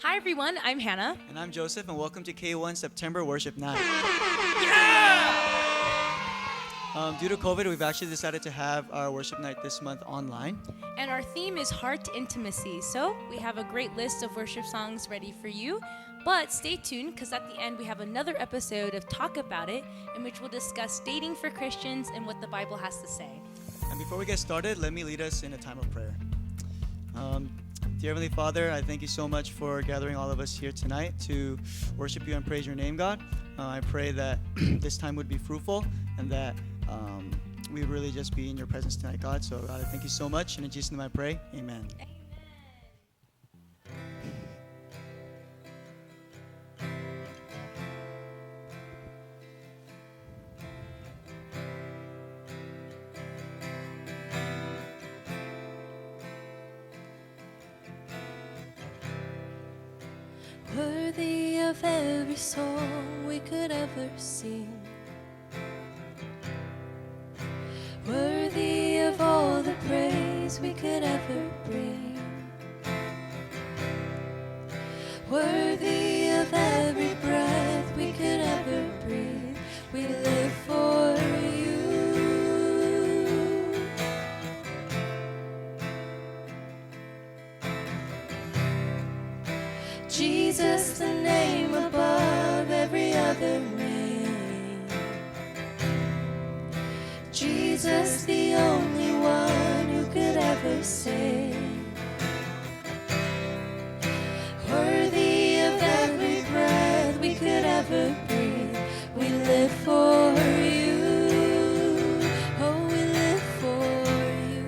Hi everyone, I'm Hannah. And I'm Joseph, and welcome to K1 September Worship Night. Due to COVID, we've actually decided to have our worship night this month online. And our theme is heart intimacy. So we have a great list of worship songs ready for you. But stay tuned, because at the end we have another episode of Talk About It, in which we'll discuss dating for Christians and what the Bible has to say. And before we get started, let me lead us in a time of prayer. Dear Heavenly Father, I thank you so much for gathering all of us here tonight to worship you and praise your name, God. I pray that this time would be fruitful and that we really just be in your presence tonight, God. So, God, I thank you so much. And in Jesus' name I pray, amen. Worthy of every song we could ever sing, worthy of all the praise we could ever bring, worthy of every breath we could ever breathe. We live for you. Jesus, the name above every other name. Jesus, the only one who could ever save. Worthy of every breath we could ever breathe. We live for you. Oh, we live for you.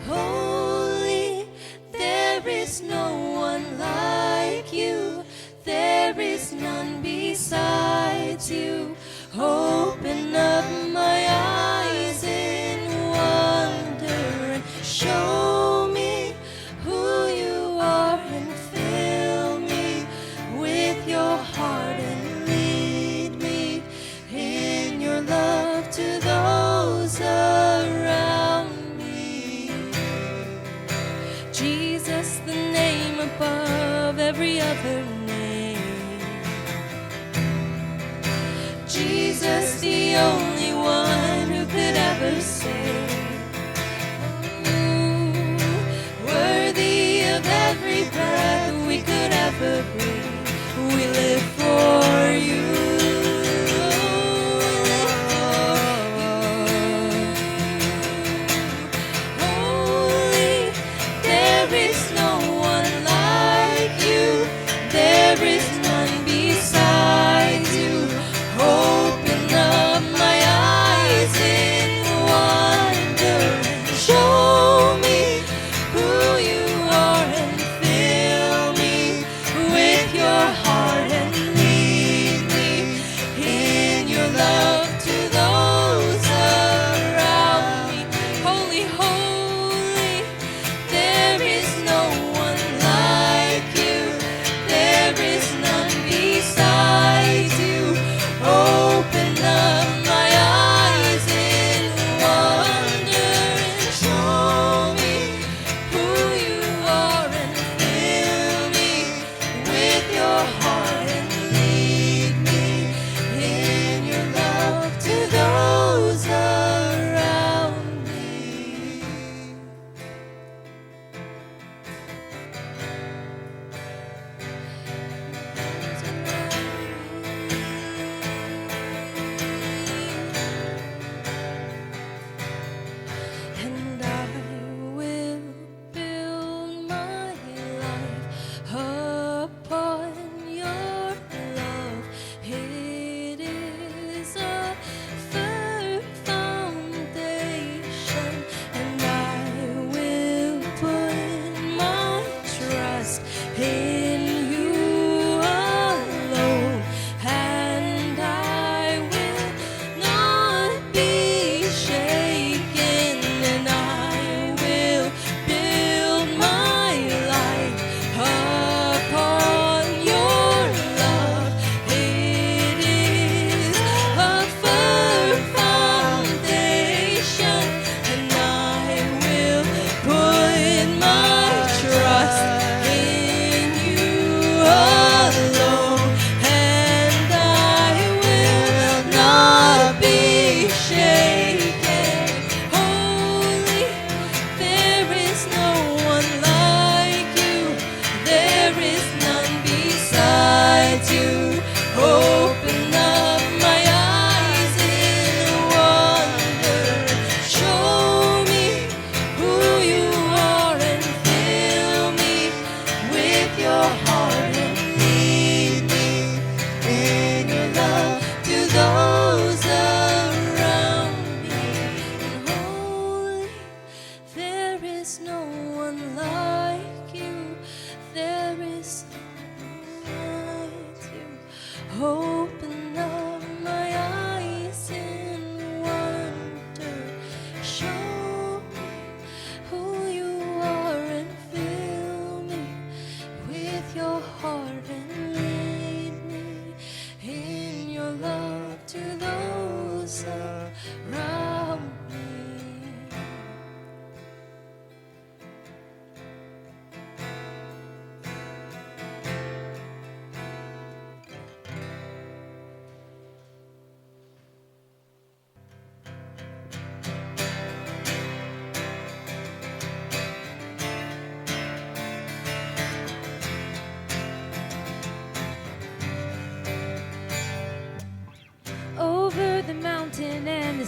Holy, there is no one like you. There is none besides you. Open up my eyes in wonder and show me who you are, and fill me with your heart and lead me in your love to those around me. Jesus, the name above every other name. Jesus, the only one who could ever save. Ooh, worthy of every breath we could ever breathe. We live for you. Holy, there is no one like you. There is none besides you. Open up my eyes in wonder. Show me who you are, and fill me with your heart, and lead me in your love to those around me. Holy, holy, there is no one like you. There is none besides you. Open up my eyes in wonder and show me who you are, and fill me with your heart, and lead me in your love to those around me. And I will build my life upon your love. It is a firm foundation, and I will put my trust in you alone, and I will not be shaken, and I will build my life upon your love. It is a firm foundation, and I will put my trust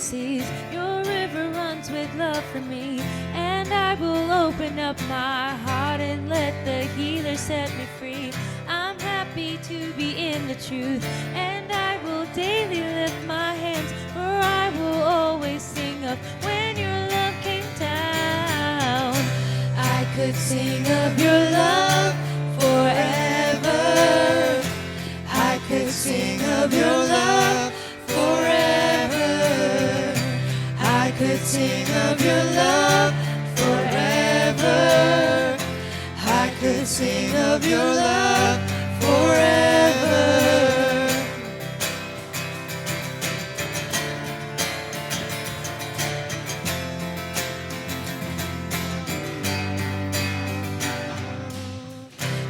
seas. Your river runs with love for me, and I will open up my heart and let the healer set me free. I'm happy to be in the truth, and I will daily lift my hands, for I will always sing of when your love came down. I could sing of your love forever. I could sing of your love forever. I could sing of your love forever. I could sing of your love forever.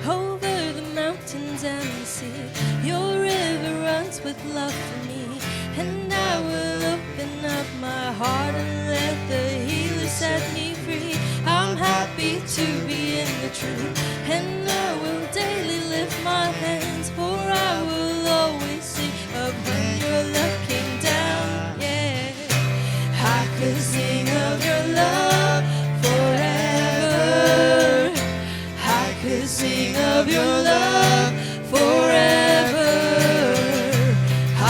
Over the mountains and the sea, your river runs with love for me, and I will open up my heart and let the healer set me free. I'm happy to be in the truth, and I will daily lift my hands, for I will always sing of when your love came down. Yeah, I could sing of your love forever. I could sing of your love forever.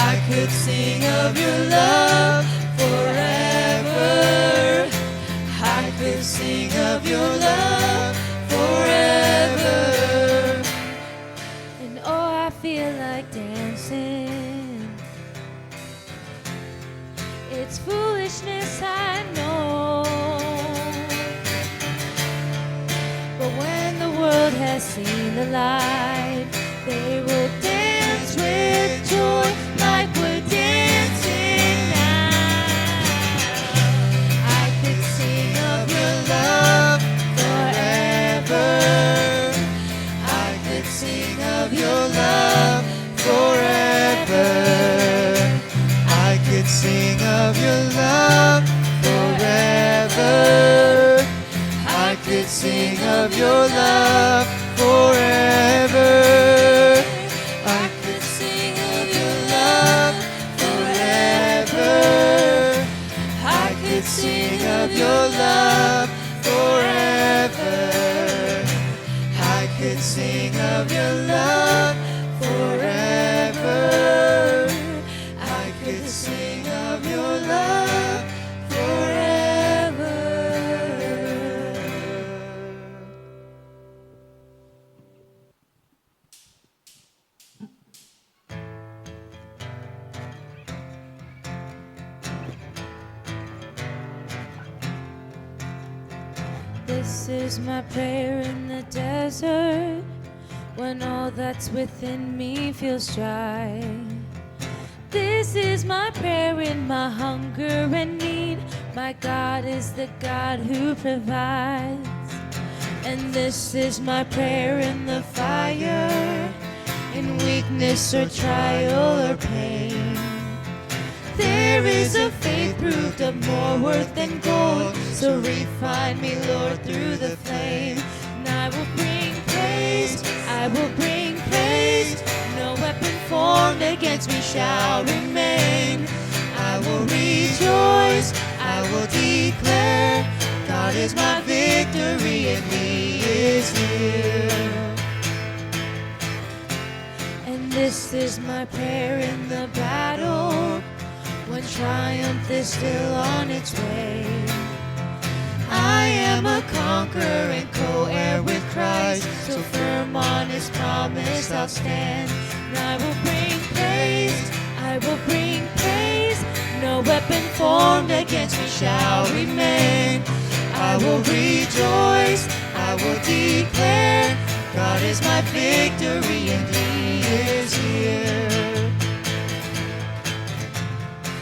I could sing of your love forever. I could sing of your love forever. And oh, I feel like dancing. It's foolishness, I know, but when the world has seen the light, they will dance with joy like we're dancing now. I could sing of your love forever. I could sing of your love forever. I could sing of your love forever. I could sing of your love forever. I could sing of your love forever. I could sing of your love forever. I could sing of your love forever. I could sing of your love forever. This is my prayer in the desert, when all that's within me feels dry. This is my prayer in my hunger and need. My God is the God who provides. And this is my prayer in the fire, in weakness or trial or pain. There is a faith proved of more worth than gold, so refine me, Lord, through the flame. And I will bring praise, I will bring praise. No weapon formed against me shall remain. I will rejoice, I will declare, God is my victory and He is here. And this is my prayer in the battle, when triumph is still on its way. I am a conqueror and co-heir with Christ, so firm on His promise I'll stand. And I will bring praise, I will bring praise. No weapon formed against me shall remain. I will rejoice, I will declare, God is my victory and He is here.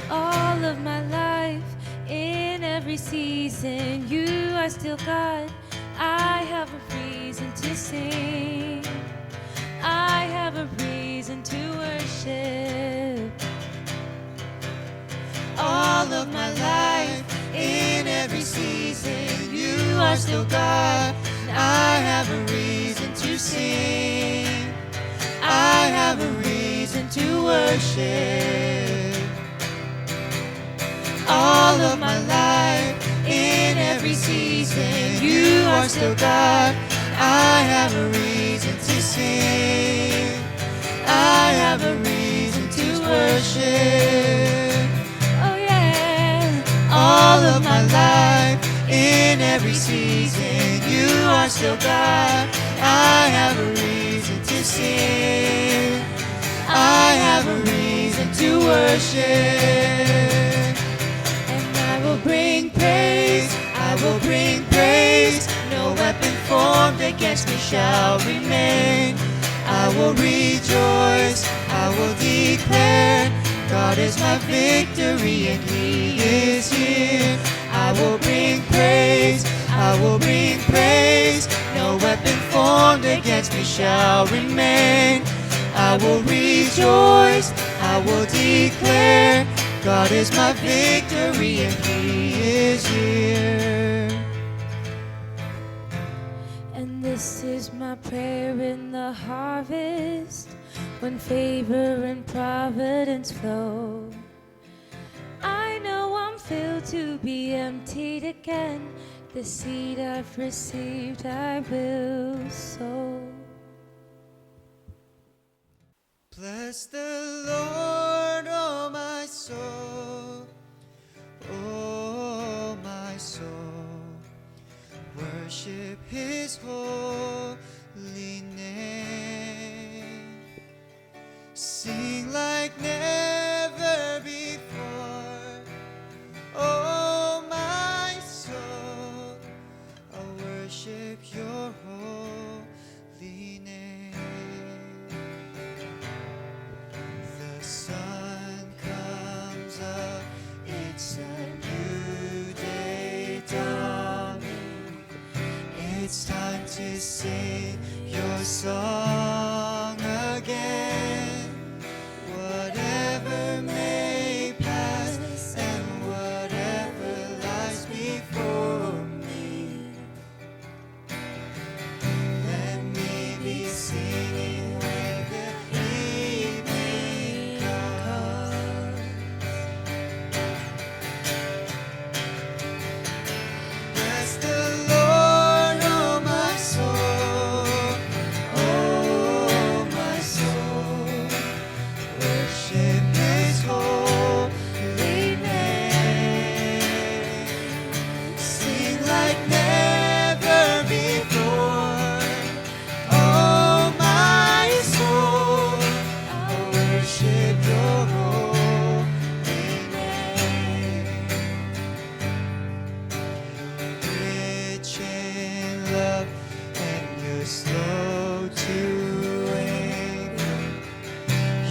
All of my life, in every season, you are still God. I have a reason to sing. I have a reason to worship. All of my life, in every season, you are still God. And I have a reason to sing. I have a reason to worship. season, you are still God. I have a reason to sing. I have a reason to worship. Oh yeah. All of my life, in every season, you are still God. I have a reason to sing. I have a reason to worship. And I will bring praise. I will bring praise. No weapon formed against me shall remain. I will rejoice. I will declare God is my victory and He is here. I will bring praise. I will bring praise. No weapon formed against me shall remain. I will rejoice. I will declare God is my victory and He is here. And this is my prayer in the harvest, when favor and providence flow. I know I'm filled to be emptied again. The seed I've received I will sow. Bless the Lord, oh my soul, oh my soul. Worship His holy name. Sing like never before, oh my soul. I worship Your holy name. The sun comes up, it's a new day dawning. It's time to sing Your song again. Whatever may pass and whatever lies before me, let me be singing when the evening comes. Bless the Lord, oh my soul, oh my soul. Worship His holy name. Sing like never before, oh my soul. I worship Your holy name. Rich in love and You're slow to anger.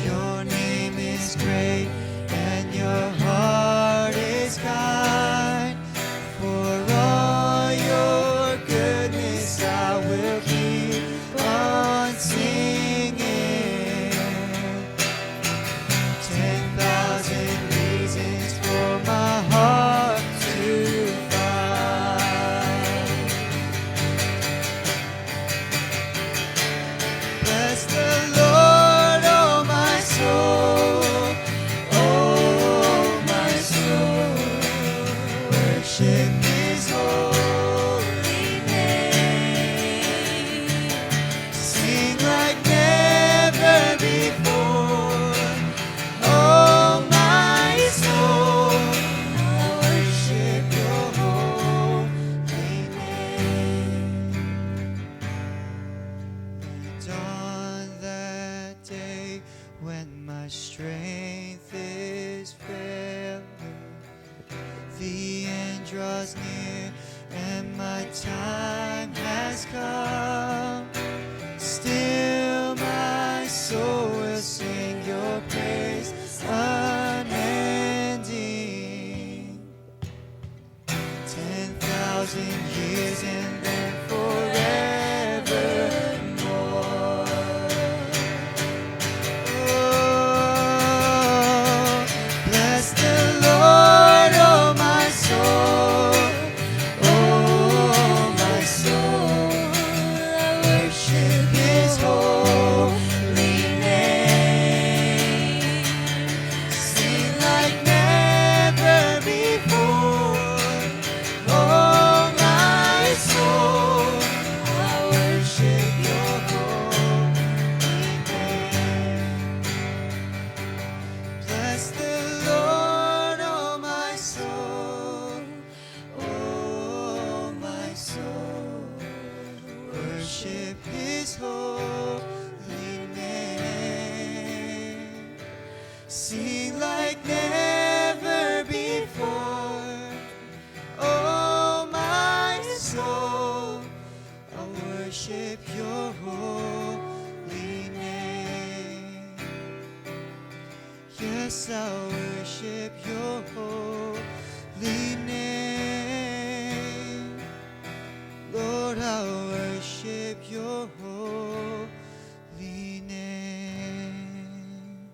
Your name is great and Your heart is kind. For all Your goodness I will keep on singing. 10,000 reasons for my heart to find. Bless the Lord, oh my soul, oh my soul. Worship His holy name. Sing like never before, oh my soul. I worship Your holy name. And on that day when my strength is failing, the end draws near and my time has come. Still my soul will sing Your praise unending. 10,000 years and then forevermore. Oh, bless the Lord, oh my soul, oh my soul. I worship His holy name. Sing like never before, oh my His holy name. Sing like never before. Oh, my soul, I worship your holy name. Yes, I worship your holy name. Lord, I worship your holy name.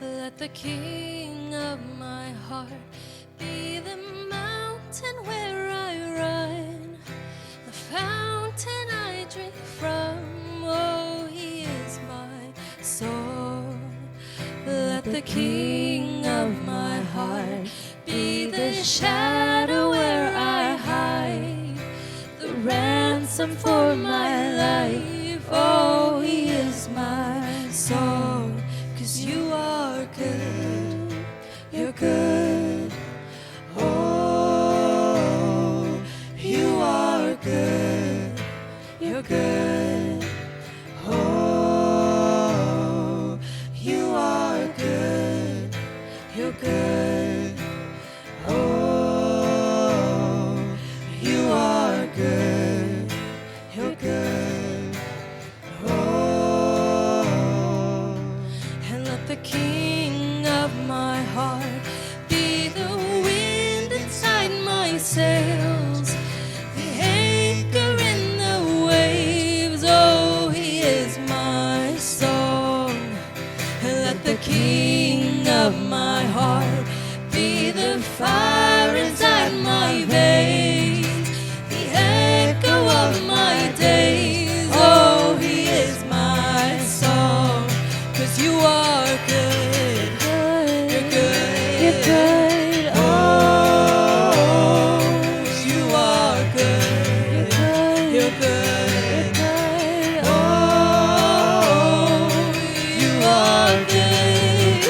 Let the King of my heart be the mountain where I run, the fountain I drink from. Oh, He is my song. Let the King of my heart be the shadow where I hide, the ransom for my life. Oh, He is my song. 'Cause you are good, you're good. Oh, you are good, you're good. Oh, you are good, you're good. Oh, you are good, you're good. Oh, and let the King of my heart be the wind inside my sails, the anchor in the waves. Oh, He is my song. And let the King of my heart be the fire inside my veins, the echo of my days. Oh, He is my song. 'Cause you are good, you're good, you're good. Oh, you are good, you're good. Oh, you are good,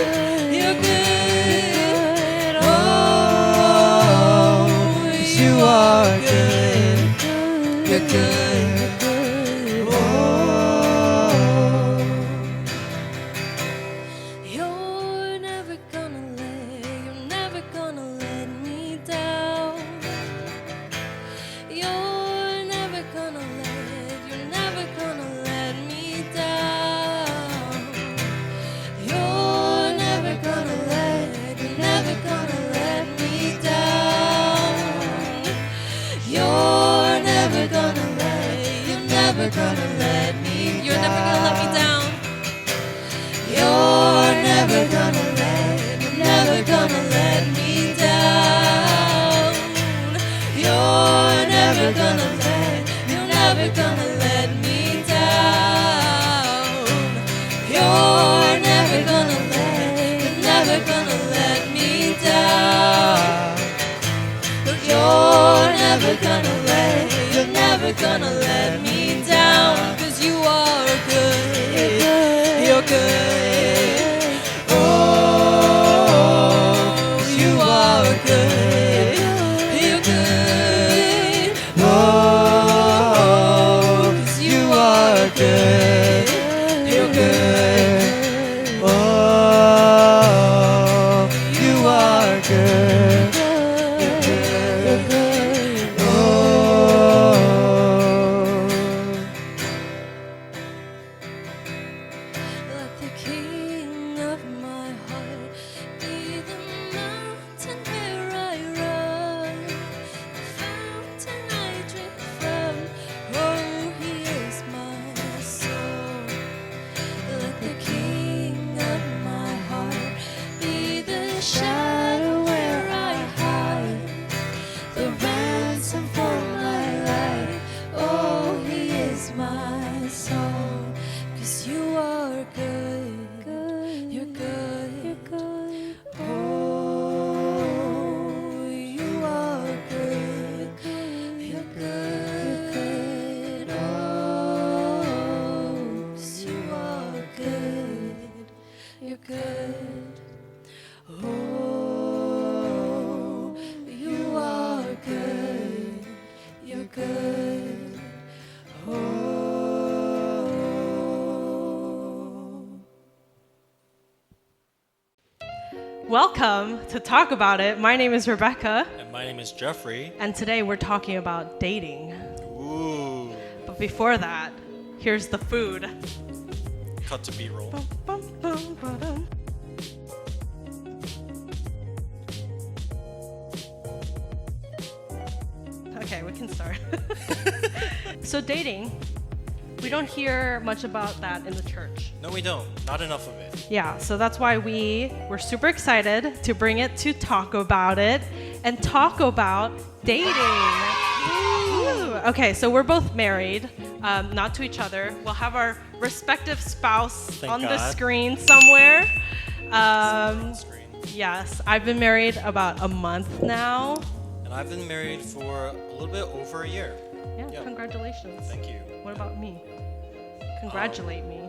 you're good. Oh, you are good, you're good. You're never gonna let me down. You're never gonna let me down. You're never gonna let me down. You're never gonna let me down. You're never gonna let me down. You're never gonna let me down. You're never gonna let me down. You're never gonna let me down. 'Cause you are good, you're good. Oh, you are good, you're good. Oh, 'cause you are good, you're good. Oh, you are good, you're good. Oh, let the King of my heart be the mountain where I run, the fountain I drink from. Oh, He is my soul. Let the King of my heart be the shadow where I Welcome to Talk About It. My name is Rebecca, And my name is Jeffrey. and today we're talking about dating. Ooh. But before that, here's the food. Cut to B-roll. Bum, bum, bum, ba-dum. Okay, we can start. So dating, we don't hear much about that in the church. No, we don't. Not enough of it. Yeah, so that's why we're super excited to bring it to talk about it and talk about dating. Woo. Okay, so we're both married, not to each other. We'll have our respective spouse Thank on the God. screen somewhere. On the screen. Yes, I've been married about a month now. And I've been married for a little bit over a year. Yeah, Yeah. congratulations. Thank you. What about me? Congratulate me.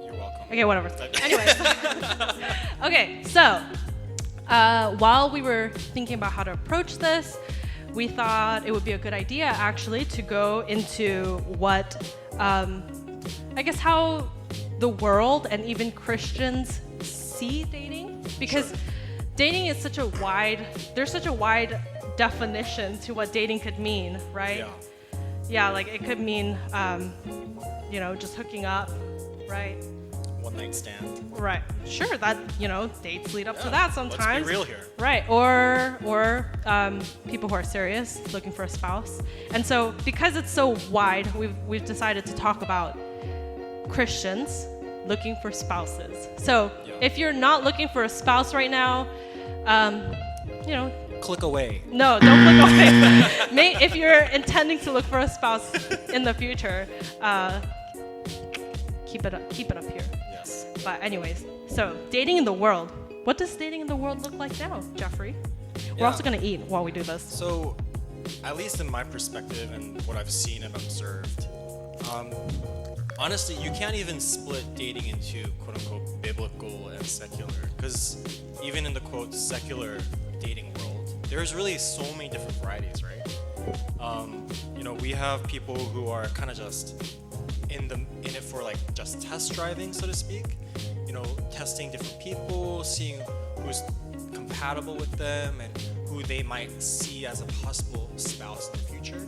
You're welcome. Okay, whatever. Anyways. Okay, so while we were thinking about how to approach this, we thought it would be a good idea actually to go into what, I guess, how the world and even Christians see dating. Because dating is there's such a wide definition to what dating could mean, right? Yeah. Yeah, like it could mean, just hooking up, right? One night stand. Right. Sure, that, dates lead up to Yeah, that sometimes. Let's be real here. Right. Or people who are serious, looking for a spouse. And so because it's so wide, we've decided to talk about Christians looking for spouses. So Yeah. if you're not looking for a spouse right now, Click away. no, don't click away. If you're intending to look for a spouse in the future, keep it up here. Yes. But anyways, so dating in the world. What does dating in the world look like now, Jeffrey? We're Yeah. also gonna eat while we do this. So, at least in my perspective and what I've seen and observed, honestly, you can't even split dating into quote unquote biblical and secular. Because even in the quote secular dating world, there's really so many different varieties, right? We have people who are kind of just in it for like just test driving, so to speak. Testing different people, seeing who's compatible with them and who they might see as a possible spouse in the future.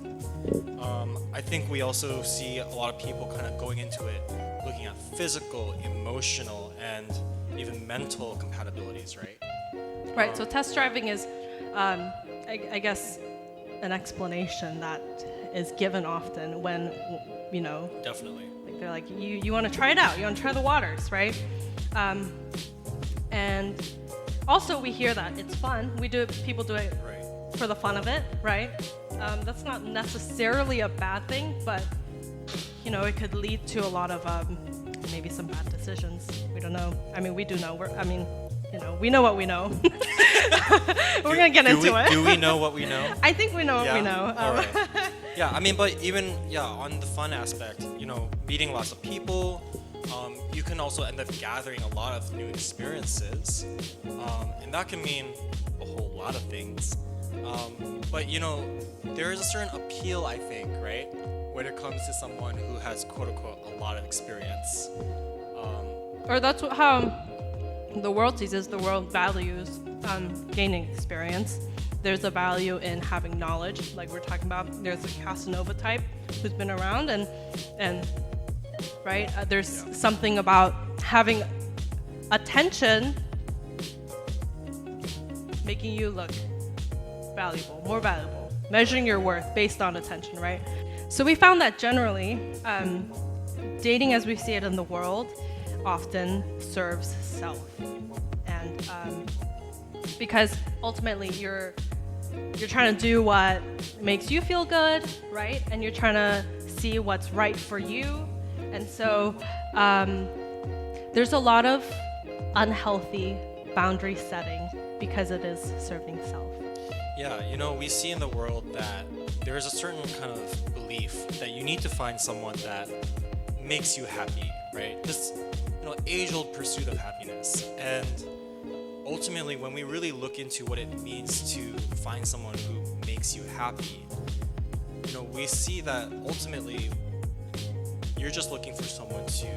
I think we also see a lot of people kind of going into it looking at physical, emotional, and even mental compatibilities, right? Right. So test driving is, I guess, an explanation that is given often when, Definitely. like they're like, you want to try it out. You want to try the waters, right? And also we hear that it's fun. People do it Right. for the fun of it, right? That's not necessarily a bad thing, but it could lead to a lot of maybe some bad decisions. We don't know. I mean, we do know. We know what we know. We're gonna get into it. Do we know what we know? I think we know what we know. All right. Yeah, I mean, but even on the fun aspect, meeting lots of people, you can also end up gathering a lot of new experiences, and that can mean a whole lot of things. But there is a certain appeal, I think, right, when it comes to someone who has quote unquote a lot of experience. Or that's how the world sees it. The world values gaining experience. There's a value in having knowledge, like we're talking about. There's a Casanova type who's been around, and right. There's something about having attention, making you look valuable, more valuable, measuring your worth based on attention, right? So we found that generally, dating as we see it in the world often serves self, and because ultimately you're trying to do what makes you feel good, right? And you're trying to see what's right for you, and so there's a lot of unhealthy boundary setting because it is serving self. Yeah, we see in the world that there is a certain kind of belief that you need to find someone that makes you happy, right? This, age-old pursuit of happiness. And ultimately, when we really look into what it means to find someone who makes you happy, we see that ultimately you're just looking for someone to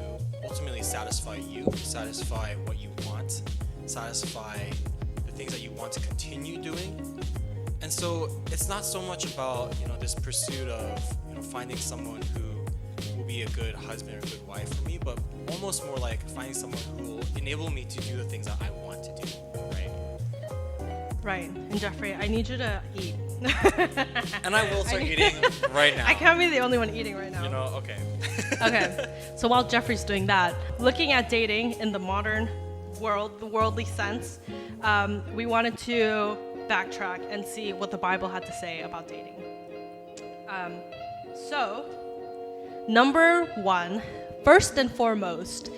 ultimately satisfy you, satisfy what you want, satisfy the things that you want to continue doing. And so it's not so much about, this pursuit of, finding someone who will be a good husband or a good wife for me, but almost more like finding someone who will enable me to do the things that I want to do, right? Right. And Jeffrey, I need you to eat. And I will start eating right now. I can't be the only one eating right now. Okay. Okay. So while Jeffrey's doing that, looking at dating in the modern world, the worldly sense, we wanted to backtrack and see what the Bible had to say about dating. So, number one, first and foremost,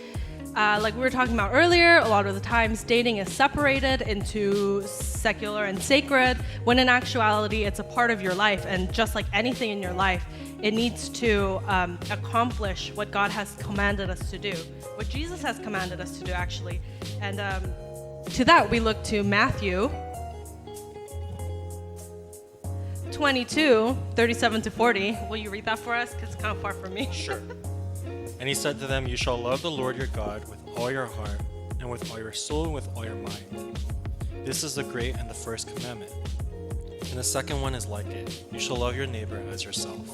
like we were talking about earlier, a lot of the times dating is separated into secular and sacred, when in actuality it's a part of your life, and just like anything in your life, it needs to accomplish what God has commanded us to do, what Jesus has commanded us to do actually. And to that we look to Matthew 22:37-40. Will you read that for us? Because it's kind of far from me. Sure. And he said to them, "You shall love the Lord your God with all your heart, and with all your soul, and with all your mind. This is the great and the first commandment. And the second one is like it. You shall love your neighbor as yourself.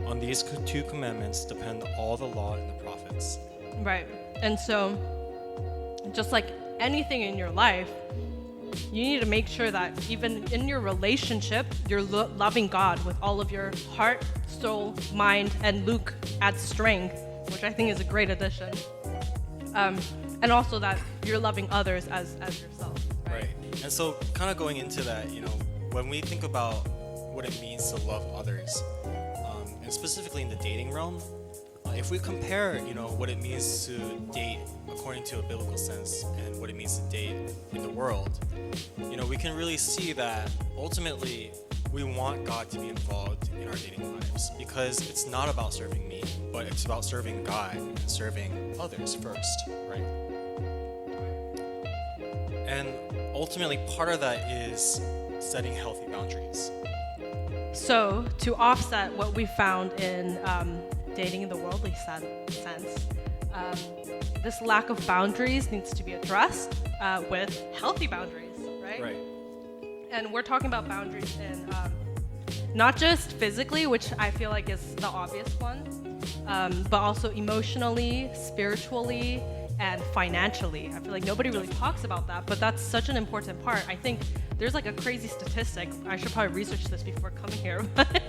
On these two commandments depend all the law and the prophets." Right. And so, just like anything in your life, you need to make sure that even in your relationship, you're loving God with all of your heart, soul, mind, and Luke adds strength, which I think is a great addition. And also that you're loving others as yourself. Right. And so kind of going into that, when we think about what it means to love others, and specifically in the dating realm, if we compare, what it means to date according to a biblical sense and what it means to date in the world, we can really see that ultimately we want God to be involved in our dating lives, because it's not about serving me, but it's about serving God and serving others first, right? And ultimately part of that is setting healthy boundaries. So, to offset what we found in dating in the worldly sense, this lack of boundaries needs to be addressed with healthy boundaries, right? Right. And we're talking about boundaries in not just physically, which I feel like is the obvious one, but also emotionally, spiritually, and financially. I feel like nobody really talks about that, but that's such an important part. I think there's like a crazy statistic. I should probably research this before coming here, but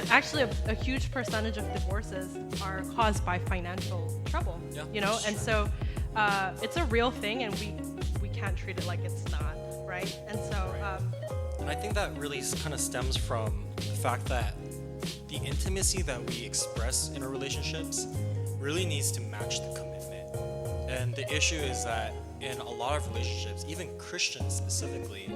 actually a huge percentage of divorces are caused by financial trouble, And so it's a real thing, and we can't treat it like it's not, right? And so and I think that really kind of stems from the fact that the intimacy that we express in our relationships really needs to match the commitment. And the issue is that in a lot of relationships, even Christians specifically,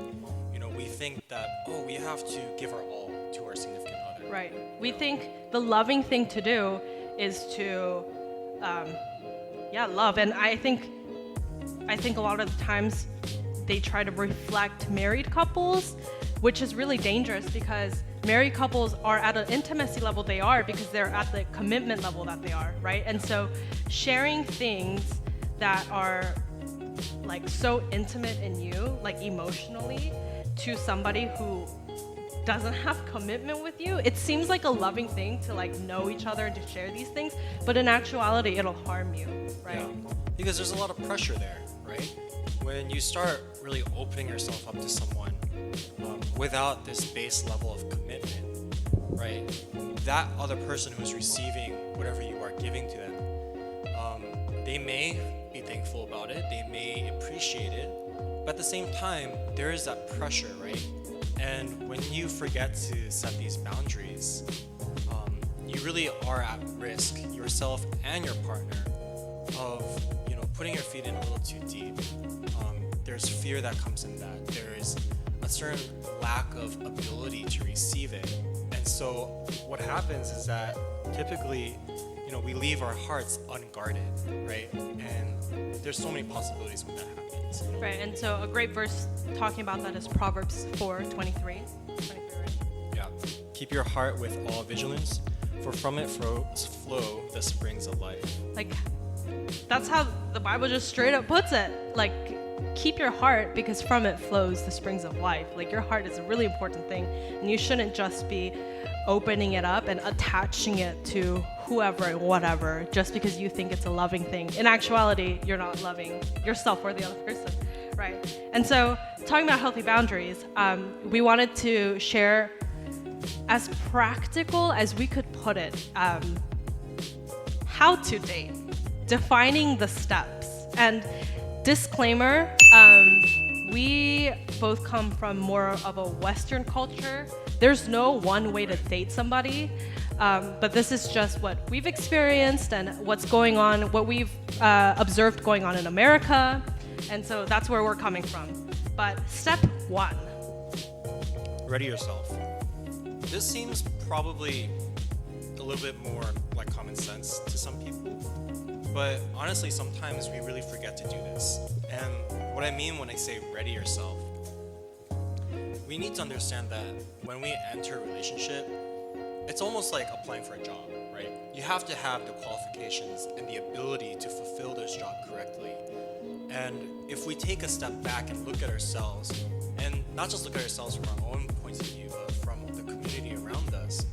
we think that, we have to give our all to our significant other. Right. We think the loving thing to do is to, love. And I think a lot of the times they try to reflect married couples, which is really dangerous, because married couples are at an intimacy level they are because they're at the commitment level that they are, right? And so sharing things that are like so intimate in you, like emotionally, to somebody who doesn't have commitment with you, it seems like a loving thing to like know each other and to share these things, but in actuality it'll harm you, right? Yeah. Because there's a lot of pressure there, right? When you start really opening yourself up to someone without this base level of commitment, right? That other person who's receiving whatever you are giving to them, they may be thankful about it, they may appreciate it, but at the same time, there is that pressure, right? And when you forget to set these boundaries, you really are at risk, yourself and your partner, of putting your feet in a little too deep. There's fear that comes in that. There is a certain lack of ability to receive it. And so what happens is that typically, we leave our hearts unguarded, right? And there's so many possibilities when that happens. Right, and so a great verse talking about that is Proverbs 4:23. 23, right? Yeah. Keep your heart with all vigilance, for from it flow the springs of life. Like, that's how the Bible just straight up puts it. Like, keep your heart because from it flows the springs of life. Like your heart is a really important thing, and you shouldn't just be opening it up and attaching it to whoever and whatever just because you think it's a loving thing. In actuality, you're not loving yourself or the other person, right? And so talking about healthy boundaries, we wanted to share as practical as we could put it, how to date, defining the steps. And disclaimer, we both come from more of a Western culture. There's no one way to date somebody, but this is just what we've experienced and what's going on, what we've observed going on in America, and so that's where we're coming from. But step 1. Ready yourself. This seems probably a little bit more like common sense to some people, but honestly, sometimes we really forget to do this. And what I mean when I say ready yourself, we need to understand that when we enter a relationship, it's almost like applying for a job, right? You have to have the qualifications and the ability to fulfill this job correctly. And if we take a step back and look at ourselves, and not just look at ourselves from our own points of view, but from the community around us,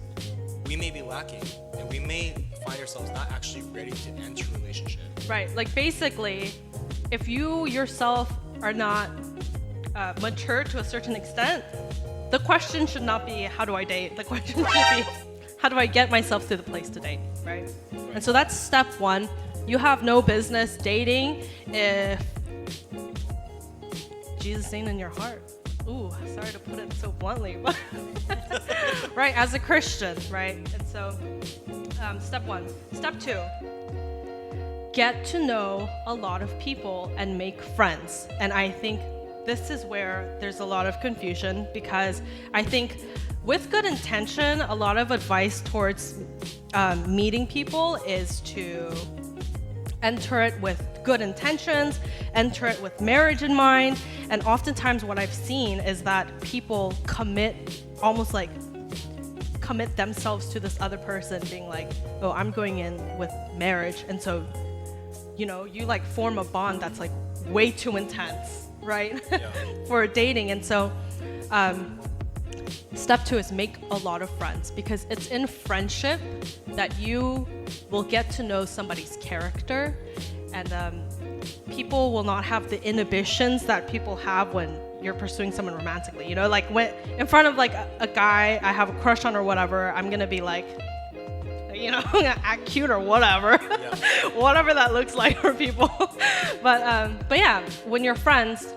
we may be lacking, and we may find ourselves not actually ready to enter a relationship. Right, like basically, if you yourself are not mature to a certain extent, the question should not be, how do I date? The question should be, how do I get myself to the place to date, right? And so that's step 1. You have no business dating if Jesus ain't in your heart. Ooh, sorry to put it so bluntly, but right, as a Christian, right? And so, step 1. Step 2, get to know a lot of people and make friends. And I think this is where there's a lot of confusion, because I think with good intention, a lot of advice towards meeting people is to enter it with good intentions, enter it with marriage in mind, and oftentimes what I've seen is that people almost like commit themselves to this other person, being like, oh, I'm going in with marriage, and so, you know, you like form a bond that's like way too intense, right? Yeah. For dating. And so step 2 is make a lot of friends, because it's in friendship that you will get to know somebody's character, and people will not have the inhibitions that people have when you're pursuing someone romantically. You know, like when in front of like a guy I have a crush on or whatever, I'm gonna be like, you know, act cute or whatever, Yeah. whatever that looks like for people. But yeah, when you're friends,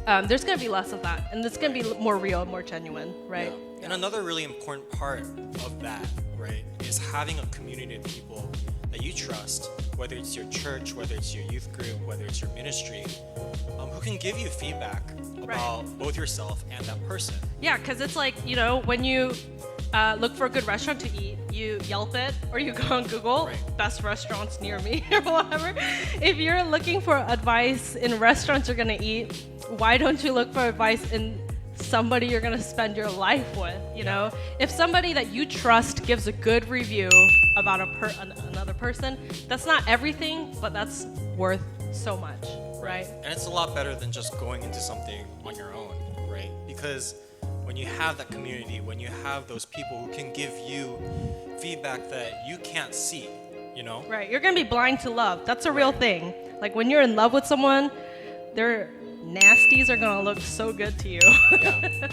there's gonna be less of that, and it's gonna be more real, more genuine, right? Yeah. And another really important part of that, right, is having a community of people that you trust, whether it's your church, whether it's your youth group, whether it's your ministry, who can give you feedback about both yourself and that person. Yeah, because it's like, you know, when you look for a good restaurant to eat, you Yelp it or you go on Google, Right. best restaurants near me or whatever. If you're looking for advice in restaurants you're gonna eat, why don't you look for advice in somebody you're gonna spend your life with? You know, if somebody that you trust gives a good review about another person, that's not everything, but that's worth so much, right? And it's a lot better than just going into something on your own, right? Because when you have that community, when you have those people who can give you feedback that you can't see, you know? Right, you're gonna be blind to love. That's a real thing. Like when you're in love with someone, their nasties are gonna look so good to you. Yeah.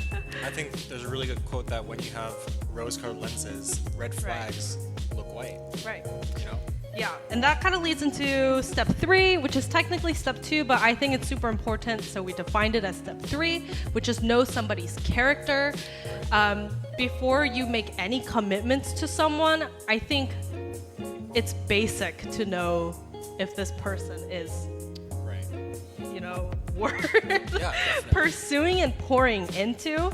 I think there's a really good quote that when you have rose-colored lenses, red flags look white, Right. you know? Yeah, and that kind of leads into step 3, which is technically step 2, but I think it's super important, so we defined it as step 3, which is know somebody's character. Before you make any commitments to someone, I think it's basic to know if this person is, Right. you know, worth Yeah, definitely. pursuing and pouring into.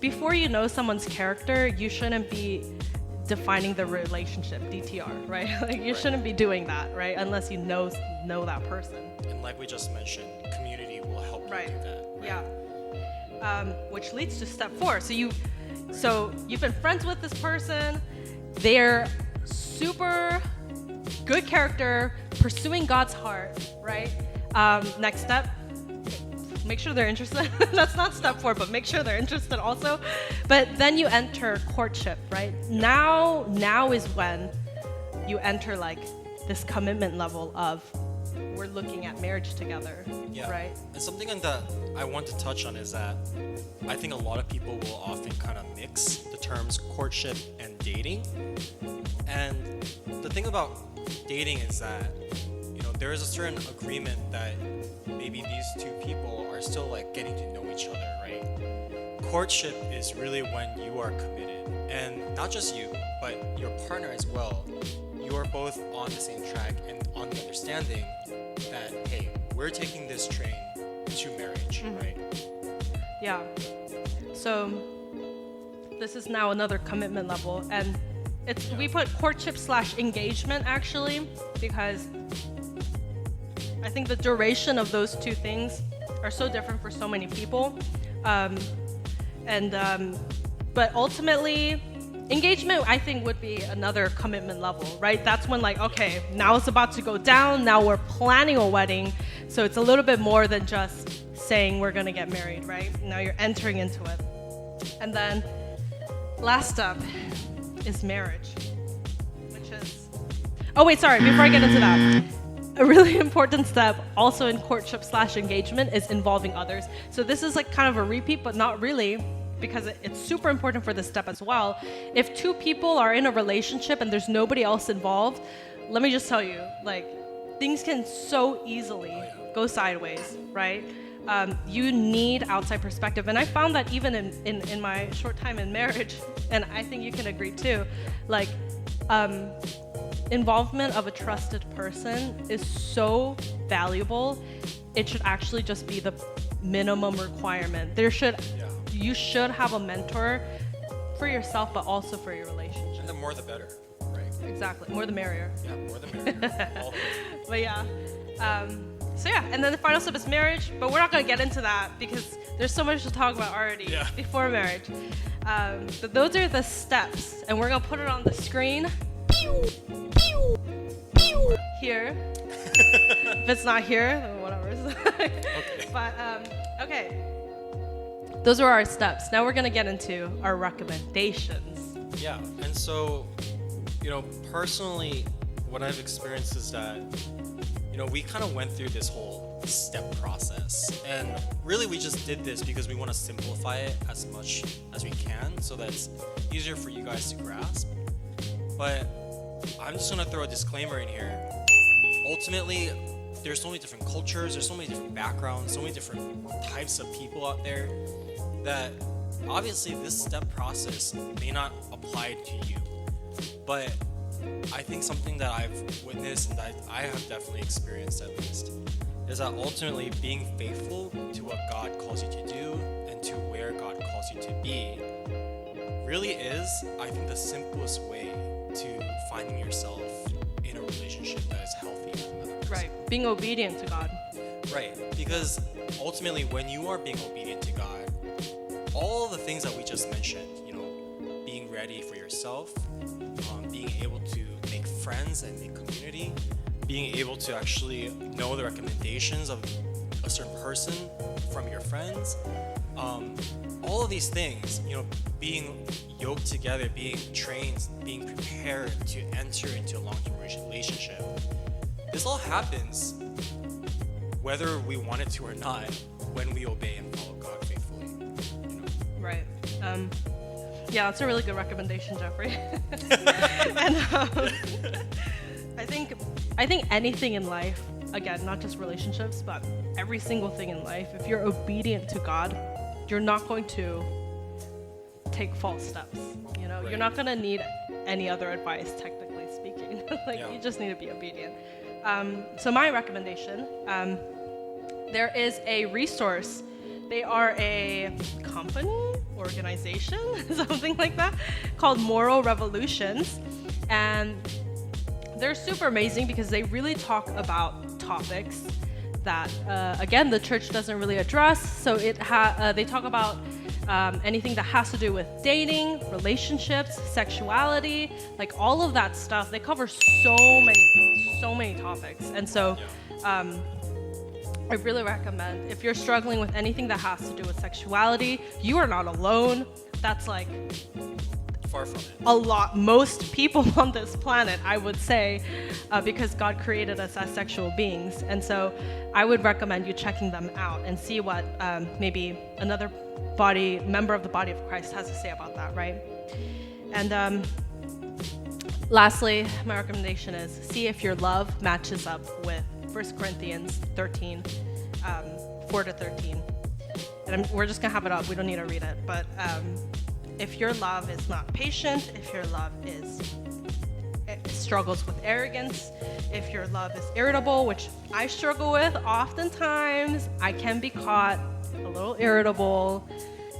Before you know someone's character, you shouldn't be defining the relationship, DTR, right? Like you shouldn't be doing that, right? Unless you know that person. And like we just mentioned, community will help you Right. do that. Yeah. Which leads to step 4. So you've been friends with this person. They're super good character, pursuing God's heart, right? Next step, make sure they're interested. That's not step 4, but make sure they're interested also. But then you enter courtship, right? Now is when you enter like this commitment level of we're looking at marriage together, Yeah. right? And something that I want to touch on is that I think a lot of people will often kind of mix the terms courtship and dating. And the thing about dating is that, you know, there is a certain agreement that maybe these two people are still like getting to know each other, right? Courtship is really when you are committed, and not just you, but your partner as well. You are both on the same track and on the understanding that, hey, we're taking this train to marriage, right? Yeah. So this is now another commitment level, and we put courtship / engagement actually because I think the duration of those two things are so different for so many people, but ultimately. Engagement, I think, would be another commitment level, right? That's when like, okay, now it's about to go down, now we're planning a wedding, so it's a little bit more than just saying we're gonna get married, right? Now you're entering into it. And then last step is marriage, which is, oh wait, sorry, before I get into that, a really important step also in courtship / engagement is involving others. So this is like kind of a repeat, but not really, because it's super important for this step as well. If two people are in a relationship and there's nobody else involved, let me just tell you, like, things can so easily go sideways, right? You need outside perspective. And I found that even in my short time in marriage, and I think you can agree too, like, involvement of a trusted person is so valuable. It should actually just be the minimum requirement. You should have a mentor for yourself, but also for your relationship. And the more the better, right? Exactly. More the merrier. Yeah, more the merrier. All the way. But yeah. So yeah, and then the final step is marriage, but we're not going to get into that because there's so much to talk about already before marriage. But those are the steps, and we're going to put it on the screen here. If it's not here, then whatever. Okay. But okay. Those are our steps. Now we're going to get into our recommendations. Yeah, and so, you know, personally, what I've experienced is that, you know, we kind of went through this whole step process. And really, we just did this because we want to simplify it as much as we can so that it's easier for you guys to grasp. But I'm just going to throw a disclaimer in here. Ultimately, there's so many different cultures, there's so many different backgrounds, so many different types of people out there that obviously this step process may not apply to you. But I think something that I've witnessed and that I have definitely experienced at least is that ultimately being faithful to what God calls you to do and to where God calls you to be really is, I think, the simplest way to finding yourself in a relationship that is healthy with another person. Right. Being obedient to God. Right, because ultimately when you are being obedient to God, all the things that we just mentioned, you know, being ready for yourself, being able to make friends and make community, being able to actually know the recommendations of a certain person from your friends, all of these things, you know, being yoked together, being trained, being prepared to enter into a long-term relationship. This all happens whether we want it to or not when we obey and follow God faithfully. You know? Right. Yeah, that's a really good recommendation, Jeffrey. And I think anything in life, again, not just relationships, but every single thing in life, if you're obedient to God, you're not going to take false steps. You know, you're not going to need any other advice, technically speaking. You just need to be obedient. So my recommendation, there is a resource. They are a company, organization, something like that, called Moral Revolutions. And they're super amazing because they really talk about topics that, again, the church doesn't really address. So they talk about anything that has to do with dating, relationships, sexuality, like all of that stuff. They cover so many topics. And so I really recommend, if you're struggling with anything that has to do with sexuality, you are not alone. That's like Far from it. a lot, most people on this planet, I would say, because God created us as sexual beings. And so I would recommend you checking them out and see what maybe another member of the body of Christ has to say about that, right? And lastly, my recommendation is see if your love matches up with 1 Corinthians 13, 4 to 13. And we're just gonna have it up, we don't need to read it, but if your love is not patient, if your love struggles with arrogance, if your love is irritable, which I struggle with oftentimes, I can be caught a little irritable.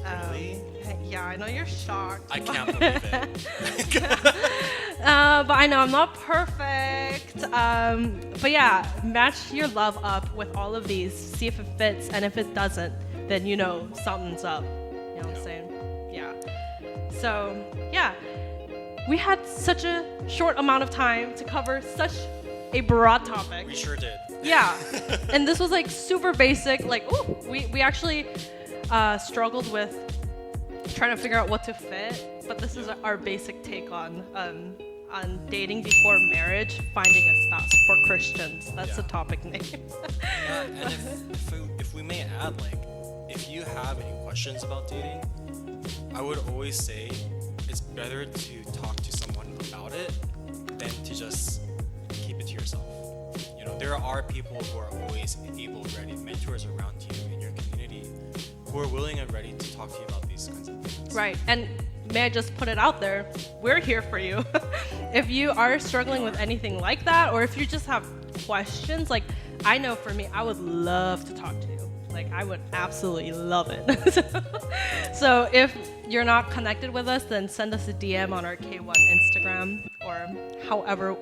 Really? Yeah, I know you're shocked. I can't believe it. But I know I'm not perfect. But yeah, match your love up with all of these, see if it fits, and if it doesn't, then you know something's up. You know what I'm saying? Yeah. So, yeah, we had such a short amount of time to cover such a broad topic. We sure did. Yeah, and this was like super basic. Like, ooh, we actually struggled with trying to figure out what to fit, but this is our basic take on dating before marriage, finding a spouse for Christians. That's the topic name. And if we may add, like, if you have any questions about dating, I would always say it's better to talk to someone about it than to just keep it to yourself. You know, there are people who are always able, ready, mentors around you in your community who are willing and ready to talk to you about these kinds of things. Right, and may I just put it out there, we're here for you. If you are struggling with anything like that, or if you just have questions, like, I know for me, I would love to talk to you. Like, I would absolutely love it. So if you're not connected with us, then send us a DM on our K1 Instagram, or however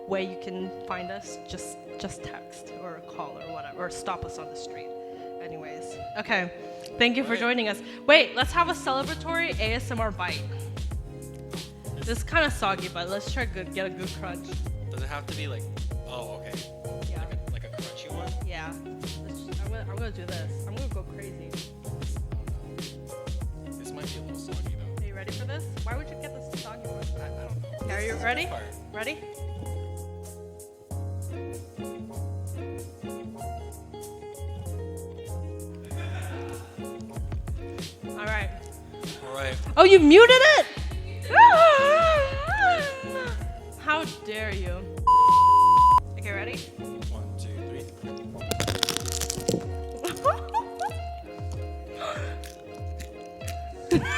way you can find us. Just text or call or whatever, or stop us on the street. Anyways, okay. Thank you for joining us. Wait, let's have a celebratory ASMR bite. This is kind of soggy, but let's try get a good crunch. Does it have to be like, oh, okay. Yeah. Like a crunchy one? Yeah. I'm gonna do this. I'm gonna go crazy. This might be a little soggy though. Are you ready for this? Why would you get this soggy one? I don't know. Okay, are you This is ready? fire. Ready? All right. All right. Oh, you muted it? How dare you? Okay, ready? 1, 2, 3.